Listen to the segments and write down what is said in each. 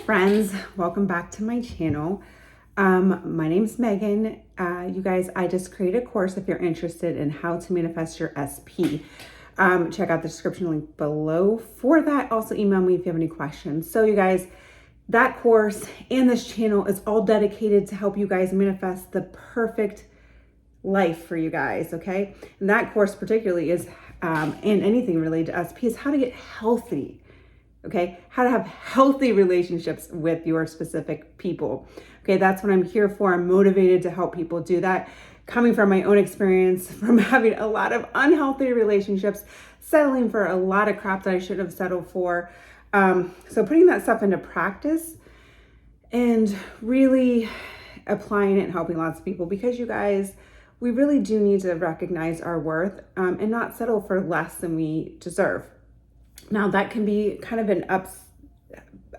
friends, welcome back to my channel. My name's Megan. You guys, I just created a course if you're interested in how to manifest your SP. Check out the description link below for that. Also email me if you have any questions. So you guys, that course and this channel is all dedicated to help you guys manifest the perfect life for you guys, okay? And that course particularly is, and anything related to SP, is how to get healthy. Okay, how to have healthy relationships with your specific people. Okay, that's what I'm here for. I'm motivated to help people do that. Coming from my own experience, from having a lot of unhealthy relationships, settling for a lot of crap that I should have settled for. So putting that stuff into practice and really applying it and helping lots of people, because you guys, we really do need to recognize our worth and not settle for less than we deserve. Now that can be kind of an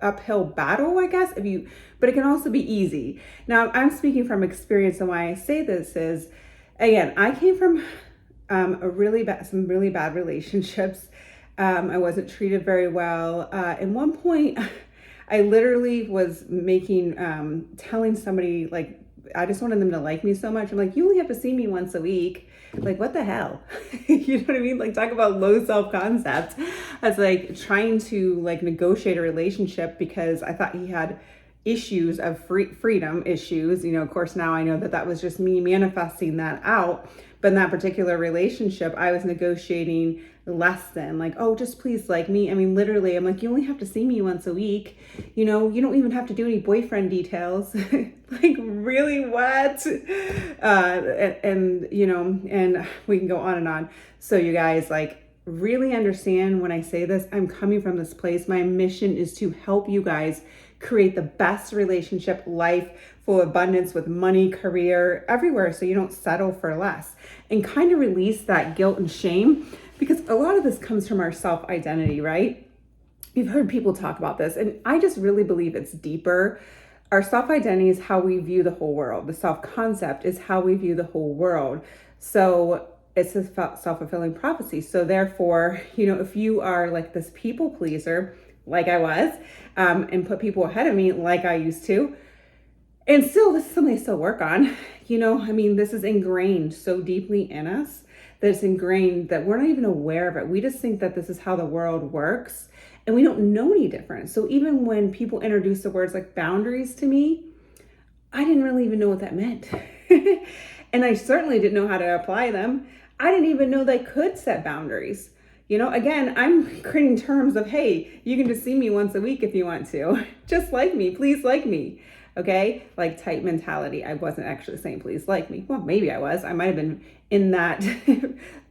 uphill battle, I guess, but it can also be easy. Now I'm speaking from experience, and why I say this is, again, I came from some really bad relationships. I wasn't treated very well. At one point, I literally was telling somebody, like, I just wanted them to like me so much. I'm like, you only have to see me once a week. Like, what the hell? You know what I mean? Like, talk about low self-concept. I was like trying to negotiate a relationship because I thought he had issues of freedom issues. You know, of course, now I know that was just me manifesting that out. But in that particular relationship, I was negotiating less than, like, oh, just please like me. I mean, literally, I'm like, you only have to see me once a week. You know, you don't even have to do any boyfriend details. Like, really, what? And we can go on and on. So you guys, really understand when I say this, I'm coming from this place. My mission is to help you guys create the best relationship life, full of abundance, with money, career, everywhere, so you don't settle for less, and kind of release that guilt and shame, because a lot of this comes from our self-identity, right? You've heard people talk about this, and I just really believe it's deeper. Our self-identity is how we view the whole world. The self-concept is how we view the whole world. So it's a self-fulfilling prophecy. So therefore, if you are like this people pleaser, like I was, and put people ahead of me like I used to, and still, this is something I still work on. This is ingrained so deeply in us that it's ingrained that we're not even aware of it. We just think that this is how the world works, and we don't know any different. So even when people introduce the words like boundaries to me, I didn't really even know what that meant. And I certainly didn't know how to apply them. I didn't even know they could set boundaries. Again, I'm creating terms of, hey, you can just see me once a week if you want to. Just like me, please like me. Okay? Like type mentality. I wasn't actually saying please like me. Well, maybe I was. I might have been in that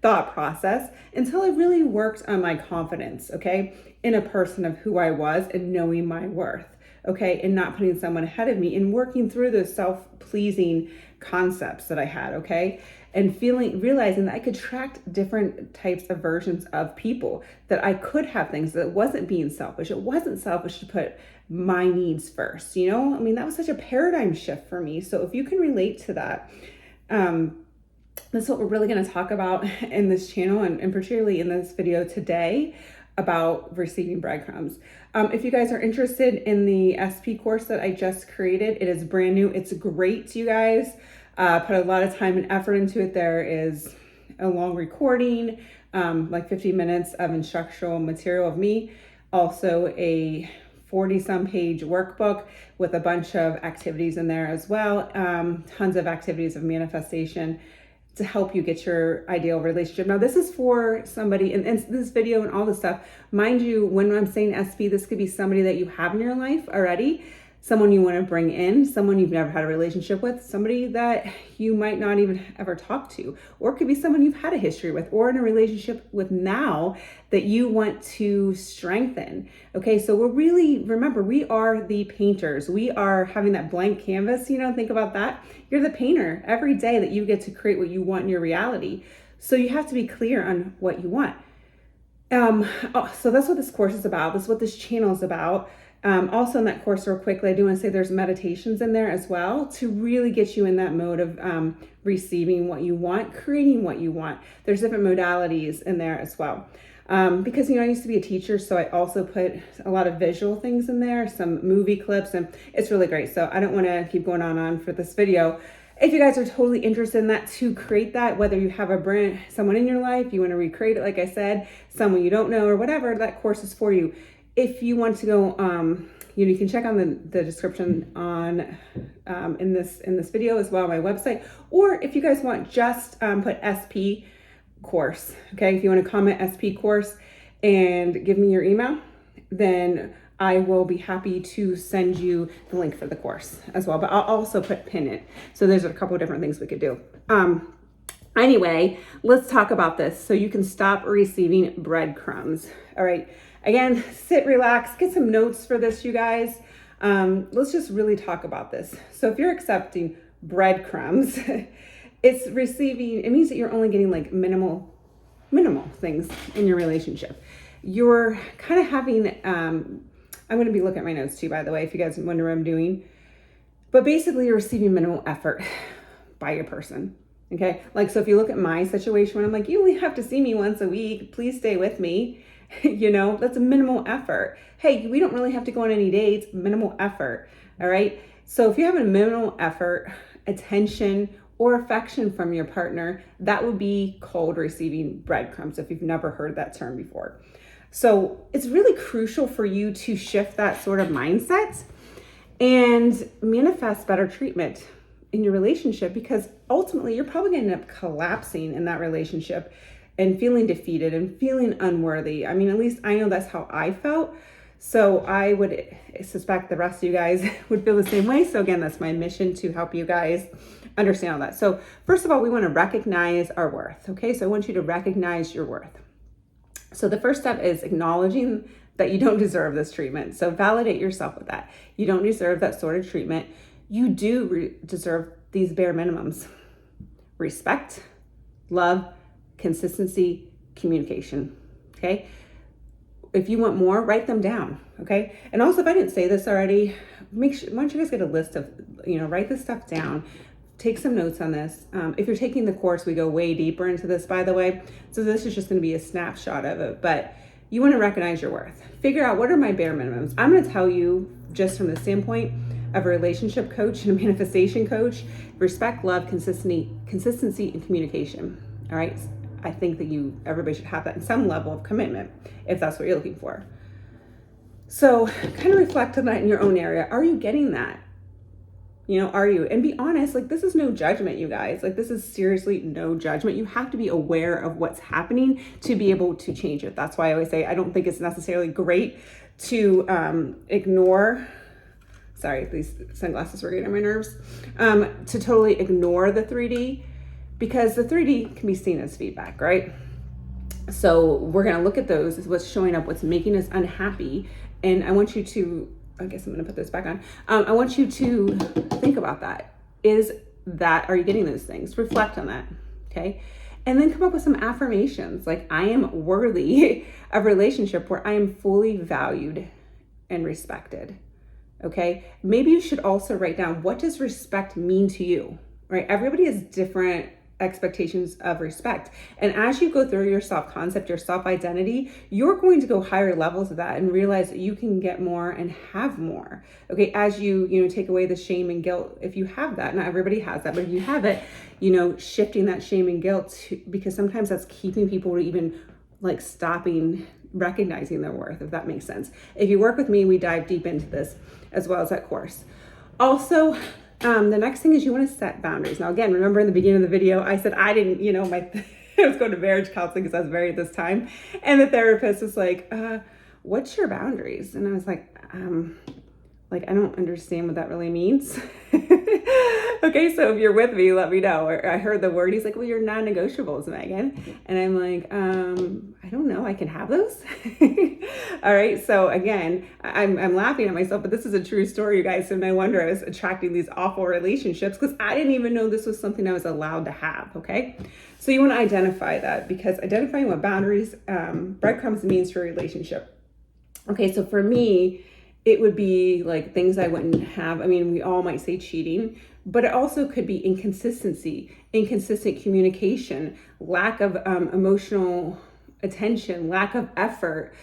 thought process until I really worked on my confidence, okay? In a person of who I was and knowing my worth, okay? And not putting someone ahead of me and working through those self-pleasing concepts that I had, okay? And realizing that I could attract different types of versions of people, that I could have things, that it wasn't being selfish. It wasn't selfish to put my needs first, that was such a paradigm shift for me. So if you can relate to that, that's what we're really going to talk about in this channel, and particularly in this video today, about receiving breadcrumbs. If you guys are interested in the SP course that I just created, it is brand new. It's great, you guys. Put a lot of time and effort into it. There is a long recording, 50 minutes of instructional material of me. Also a 40-some page workbook with a bunch of activities in there as well. Tons of activities of manifestation to help you get your ideal relationship. Now, this is for somebody, and this video and all this stuff, mind you, when I'm saying SP, this could be somebody that you have in your life already, someone you want to bring in, someone you've never had a relationship with, somebody that you might not even ever talk to, or it could be someone you've had a history with or in a relationship with now that you want to strengthen. Okay, so remember, we are the painters. We are having that blank canvas, think about that. You're the painter every day that you get to create what you want in your reality. So you have to be clear on what you want. So that's what this course is about. This is what this channel is about. Also in that course, real quickly, I do want to say there's meditations in there as well to really get you in that mode of receiving what you want, creating what you want. There's different modalities in there as well. Because, I used to be a teacher, so I also put a lot of visual things in there, some movie clips, and it's really great. So I don't want to keep going on for this video. If you guys are totally interested in that, to create that, whether you have someone in your life, you want to recreate it, like I said, someone you don't know or whatever, that course is for you. If you want to go, you can check on the description on in this video as well on my website. Or if you guys want, just put SP course. Okay, if you want to comment SP course and give me your email, then I will be happy to send you the link for the course as well. But I'll also pin it. So there's a couple of different things we could do. Anyway, let's talk about this so you can stop receiving breadcrumbs. All right. Again, sit, relax, get some notes for this, you guys. Let's just really talk about this. So if you're accepting breadcrumbs, it means that you're only getting like minimal things in your relationship. You're kind of having, I'm going to be looking at my notes too, by the way, if you guys wonder what I'm doing. But basically you're receiving minimal effort by your person. Okay. Like, so if you look at my situation when I'm like, you only have to see me once a week, please stay with me. That's a minimal effort. Hey, we don't really have to go on any dates, minimal effort. All right. So if you have a minimal effort, attention, or affection from your partner, that would be called receiving breadcrumbs, if you've never heard that term before. So it's really crucial for you to shift that sort of mindset and manifest better treatment in your relationship, because ultimately you're probably going to end up collapsing in that relationship and feeling defeated and feeling unworthy. I mean, at least I know that's how I felt. So I would suspect the rest of you guys would feel the same way. So again, that's my mission, to help you guys understand all that. So first of all, we want to recognize our worth. Okay. So I want you to recognize your worth. So the first step is acknowledging that you don't deserve this treatment. So validate yourself with that. You don't deserve that sort of treatment. You do deserve these bare minimums: respect, love, consistency, communication. Okay. If you want more, write them down. Okay. And also, if I didn't say this already, why don't you guys get a list of, write this stuff down. Take some notes on this. If you're taking the course, we go way deeper into this, by the way. So this is just going to be a snapshot of it, but you want to recognize your worth. Figure out, what are my bare minimums? I'm going to tell you, just from the standpoint of a relationship coach and a manifestation coach: respect, love, consistency, and communication. All right. I think that everybody should have that in some level of commitment, if that's what you're looking for. So kind of reflect on that in your own area. Are you getting that? Are you? And be honest, like, this is no judgment, you guys. Like, this is seriously no judgment. You have to be aware of what's happening to be able to change it. That's why I always say, I don't think it's necessarily great to ignore. Sorry, these sunglasses were getting on my nerves. To totally ignore the 3D, because the 3D can be seen as feedback, right? So we're going to look at those as what's showing up, what's making us unhappy. And I want you to, I guess I'm going to put this back on. I want you to think about that. Are you getting those things? Reflect on that. Okay. And then come up with some affirmations. Like, I am worthy of a relationship where I am fully valued and respected. Okay. Maybe you should also write down, what does respect mean to you? Right? Everybody has different expectations of respect. And as you go through your self-concept, your self-identity, you're going to go higher levels of that and realize that you can get more and have more. Okay. As you take away the shame and guilt, if you have that, not everybody has that, but if you have it, shifting that shame and guilt because sometimes that's keeping people even like stopping recognizing their worth, if that makes sense. If you work with me, we dive deep into this as well as that course. Also, the next thing is you want to set boundaries. Now, again, remember in the beginning of the video, I said I didn't, I was going to marriage counseling because I was married at this time. And the therapist was like, what's your boundaries? And I was like, I don't understand what that really means. Okay, so if you're with me, let me know. Or I heard the word, he's like, well, your non-negotiables, Megan. And I'm like, I don't know, I can have those. All right, so again, I'm laughing at myself, but this is a true story, you guys. So no wonder I was attracting these awful relationships, because I didn't even know this was something I was allowed to have, okay? So you want to identify that, because identifying what boundaries, breadcrumbs means for a relationship. Okay, so for me, it would be like things I wouldn't have. I mean, we all might say cheating, but it also could be inconsistency, inconsistent communication, lack of emotional attention, lack of effort,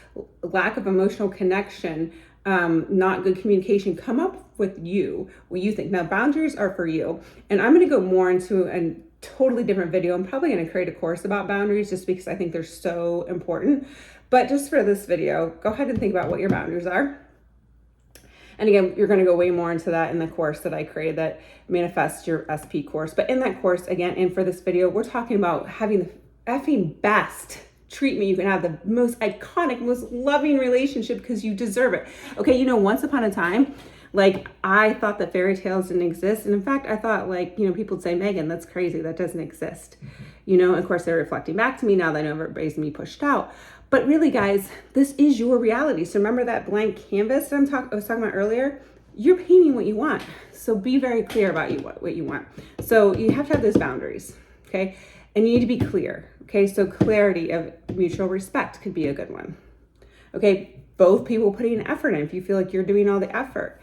lack of emotional connection, not good communication. Come up with what you think. Now, boundaries are for you. And I'm going to go more into a totally different video. I'm probably going to create a course about boundaries just because I think they're so important. But just for this video, go ahead and think about what your boundaries are. And again, you're going to go way more into that in the course that I created, that Manifest Your SP course. But in that course, again, and for this video, we're talking about having the effing best treatment you can have, the most iconic, most loving relationship, because you deserve it. Okay, you know, once upon a time, like, I thought that fairy tales didn't exist. And in fact, I thought, like, you know, people would say, Megan, that's crazy. That doesn't exist. You know, of course, they're reflecting back to me now that I know everybody's gonna be pushed out. But really, guys, this is your reality. So remember that blank canvas that I was talking about earlier? You're painting what you want. So be very clear about what you want. So you have to have those boundaries, okay? And you need to be clear, okay? So clarity of mutual respect could be a good one, okay? Both people putting effort in if you feel like you're doing all the effort.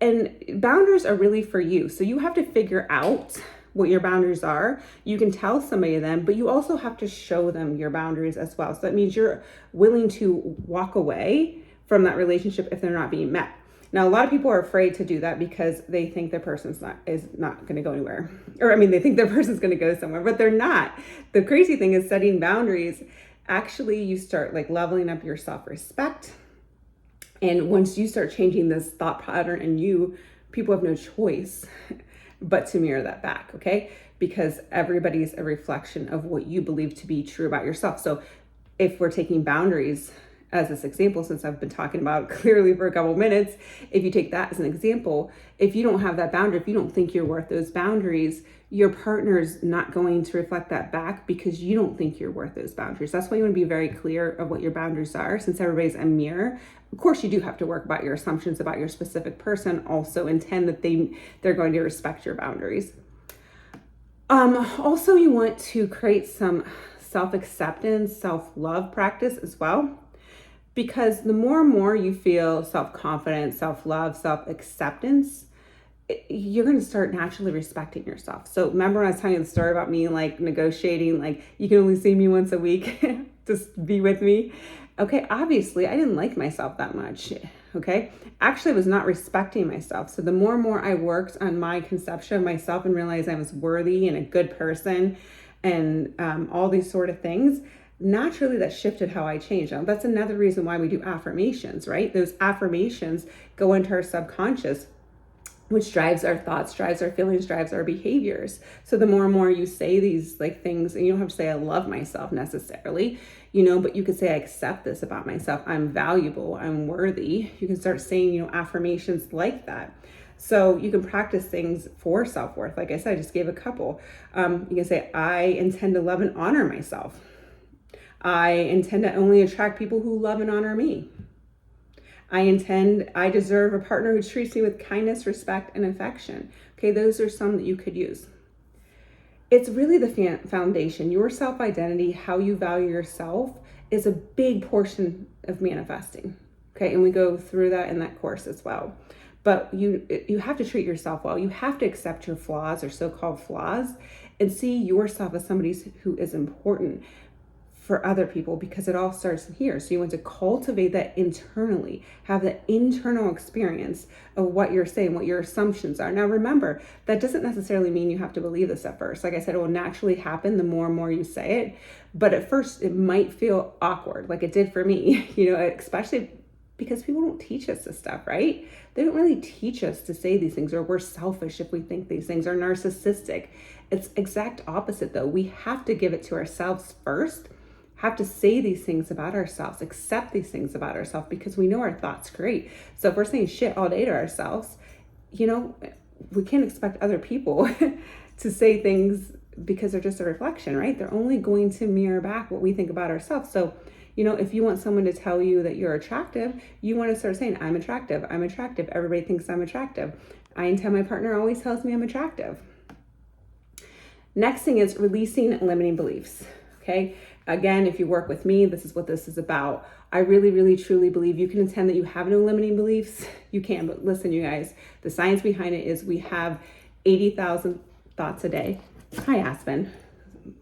And boundaries are really for you. So you have to figure out what your boundaries are. You can tell somebody them, but you also have to show them your boundaries as well. So that means you're willing to walk away from that relationship if they're not being met. Now, a lot of people are afraid to do that because they think their person's not going to go anywhere. Or, I mean, they think their person's going to go somewhere, but they're not. The crazy thing is, setting boundaries, actually, you start like leveling up your self-respect. And once you start changing this thought pattern in you, people have no choice but to mirror that back, okay? Because everybody's a reflection of what you believe to be true about yourself. So if we're taking boundaries as this example, since I've been talking about clearly for a couple minutes, if you take that as an example, if you don't have that boundary, if you don't think you're worth those boundaries, your partner's not going to reflect that back because you don't think you're worth those boundaries. That's why you want to be very clear of what your boundaries are, since everybody's a mirror. Of course, you do have to work about your assumptions about your specific person, also intend that they're going to respect your boundaries. Also, you want to create some self-acceptance, self-love practice as well. Because the more and more you feel self-confident, self-love, self-acceptance, you're going to start naturally respecting yourself. So remember when I was telling you the story about me like negotiating, like, you can only see me once a week, just be with me. Okay, obviously I didn't like myself that much. Okay, actually I was not respecting myself. So the more and more I worked on my conception of myself and realized I was worthy and a good person and all these sort of things, naturally that shifted how I changed. Now, that's another reason why we do affirmations, right? Those affirmations go into our subconscious, which drives our thoughts, drives our feelings, drives our behaviors. So the more and more you say these like things, and you don't have to say I love myself necessarily, you know, but you could say I accept this about myself. I'm valuable, I'm worthy. You can start saying, you know, affirmations like that. So you can practice things for self-worth. Like I said, I just gave a couple. You can say, I intend to love and honor myself. I intend to only attract people who love and honor me. I deserve a partner who treats me with kindness, respect, and affection. Okay, those are some that you could use. It's really the foundation. Your self-identity, how you value yourself, is a big portion of manifesting. Okay, and we go through that in that course as well. But you have to treat yourself well. You have to accept your flaws or so-called flaws and see yourself as somebody who is important for other people, because it all starts here. So you want to cultivate that internally, have that internal experience of what you're saying, what your assumptions are. Now remember, that doesn't necessarily mean you have to believe this at first. Like I said, it will naturally happen the more and more you say it. But at first it might feel awkward, like it did for me, you know, especially because people don't teach us this stuff, right? They don't really teach us to say these things, or we're selfish if we think these things are narcissistic. It's exact opposite though. We have to give it to ourselves first, have to say these things about ourselves, accept these things about ourselves, because we know our thoughts great. So if we're saying shit all day to ourselves, you know, we can't expect other people to say things because they're just a reflection, right? They're only going to mirror back what we think about ourselves. So, you know, if you want someone to tell you that you're attractive, you want to start saying, I'm attractive, I'm attractive. Everybody thinks I'm attractive. I intend my partner always tells me I'm attractive. Next thing is releasing limiting beliefs, okay? Again, if you work with me, this is what this is about. I really, really, truly believe you can intend that you have no limiting beliefs. You can, but listen, you guys, the science behind it is we have 80,000 thoughts a day. Hi, Aspen.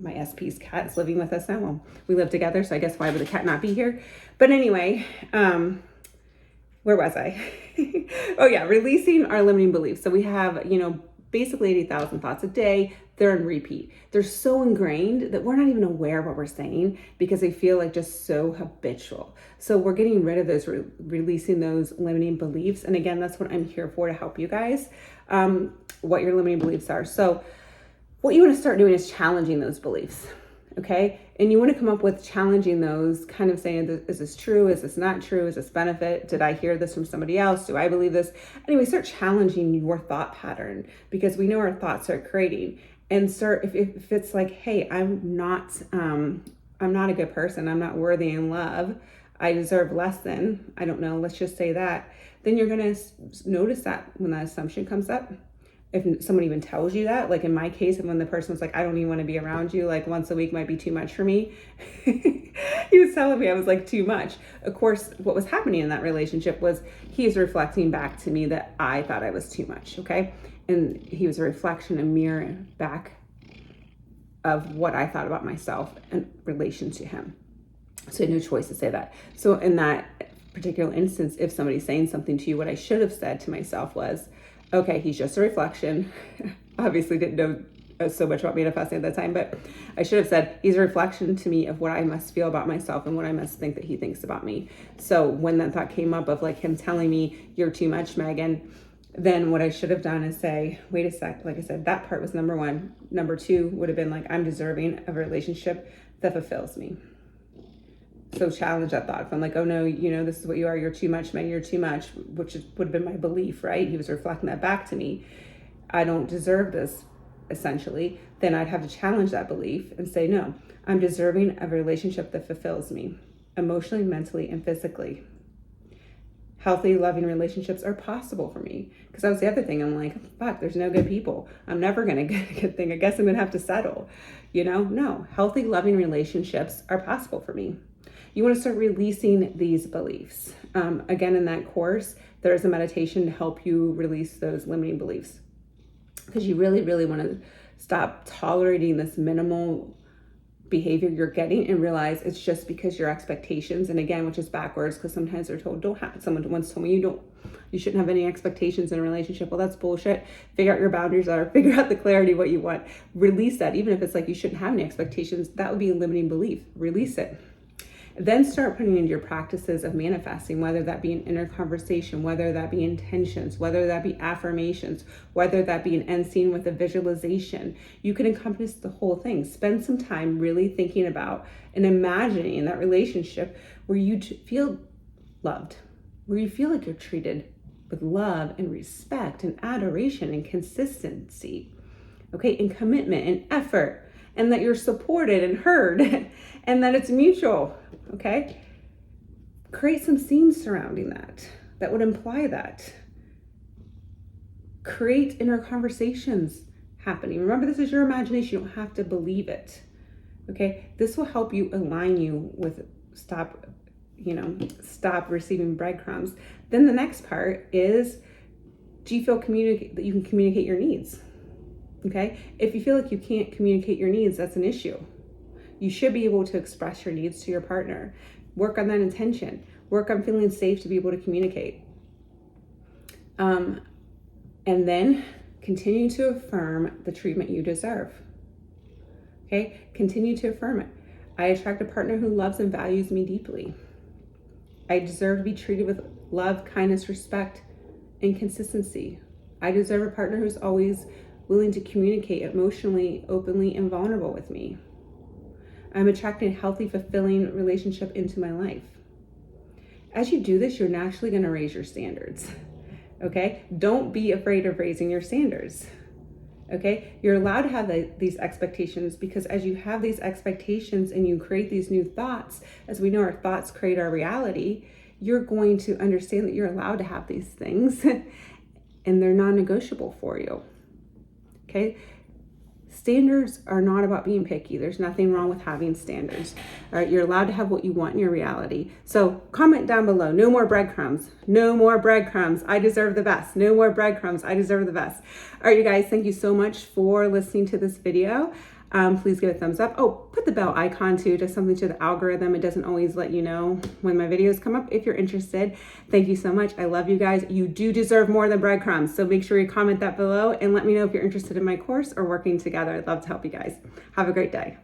my SP's cat is living with us now. Well, we live together, so I guess why would the cat not be here? But anyway, where was I? Oh yeah, releasing our limiting beliefs. So we have, basically 80,000 thoughts a day. They're in repeat. They're so ingrained that we're not even aware of what we're saying because they feel like just so habitual. So we're getting rid of those, releasing those limiting beliefs. And again, that's what I'm here for, to help you guys, what your limiting beliefs are. So what you want to start doing is challenging those beliefs. Okay. And you want to come up with challenging those, kind of saying, is this true? Is this not true? Is this benefit? Did I hear this from somebody else? Do I believe this? Anyway, start challenging your thought pattern, because we know our thoughts are creating. And start, if it's like, hey, I'm not a good person. I'm not worthy in love. I deserve less than, I don't know, let's just say that. Then you're going to notice that when that assumption comes up. If someone even tells you that, like in my case, and when the person was like, I don't even want to be around you, like once a week might be too much for me. He was telling me I was like too much. Of course, what was happening in that relationship was he's reflecting back to me that I thought I was too much, okay? And he was a reflection, a mirror back of what I thought about myself in relation to him. So I had no choice to say that. So in that particular instance, if somebody's saying something to you, what I should have said to myself was, okay, he's just a reflection. Obviously didn't know so much about manifesting at that time, but I should have said, he's a reflection to me of what I must feel about myself and what I must think that he thinks about me. So when that thought came up of like him telling me, you're too much, Megan, then what I should have done is say, wait a sec. Like I said, that part was number one. Number two would have been like, I'm deserving of a relationship that fulfills me. So challenge that thought. If I'm like, oh no, this is what you are. You're too much, man. You're too much, which would have been my belief, right? He was reflecting that back to me. I don't deserve this, essentially. Then I'd have to challenge that belief and say, no, I'm deserving of a relationship that fulfills me emotionally, mentally, and physically. Healthy, loving relationships are possible for me. Because that was the other thing. I'm like, fuck, there's no good people. I'm never going to get a good thing. I guess I'm going to have to settle. No, healthy, loving relationships are possible for me. You want to start releasing these beliefs. Again, in that course, there's a meditation to help you release those limiting beliefs. Because you really, really want to stop tolerating this minimal behavior you're getting and realize it's just because your expectations, and again, which is backwards, because sometimes they're told, someone once told me you shouldn't have any expectations in a relationship. Well, that's bullshit. Figure out your boundaries are, figure out the clarity, what you want. Release that. Even if it's like you shouldn't have any expectations, that would be a limiting belief. Release it. Then start putting into your practices of manifesting, whether that be an inner conversation, whether that be intentions, whether that be affirmations, whether that be an end scene with a visualization. You can encompass the whole thing. Spend some time really thinking about and imagining that relationship where you feel loved, where you feel like you're treated with love and respect and adoration and consistency, okay, and commitment and effort, and that you're supported and heard and that it's mutual. Okay, create some scenes surrounding that would imply that. Create inner conversations happening. Remember, this is your imagination. You don't have to believe it. Okay, this will help you align you with stop receiving breadcrumbs. Then the next part is, do you feel that you can communicate your needs? Okay, if you feel like you can't communicate your needs, that's an issue. You should be able to express your needs to your partner. Work on that intention. Work on feeling safe to be able to communicate. And then continue to affirm the treatment you deserve. Okay? Continue to affirm it. I attract a partner who loves and values me deeply. I deserve to be treated with love, kindness, respect, and consistency. I deserve a partner who's always willing to communicate emotionally, openly, and vulnerable with me. I'm attracting a healthy, fulfilling relationship into my life. As you do this, you're naturally going to raise your standards. Okay? Don't be afraid of raising your standards. Okay? You're allowed to have these expectations, because as you have these expectations and you create these new thoughts, as we know our thoughts create our reality, you're going to understand that you're allowed to have these things and they're non-negotiable for you. Okay? Standards are not about being picky. There's nothing wrong with having standards. All right, you're allowed to have what you want in your reality. So comment down below, no more breadcrumbs. No more breadcrumbs. I deserve the best. No more breadcrumbs. I deserve the best. All right, you guys, thank you so much for listening to this video. please give it a thumbs up. Oh, put the bell icon too, just something to the algorithm. It doesn't always let you know when my videos come up if you're interested. Thank you so much. I love you guys. You do deserve more than breadcrumbs. So make sure you comment that below and let me know if you're interested in my course or working together. I'd love to help you guys. Have a great day.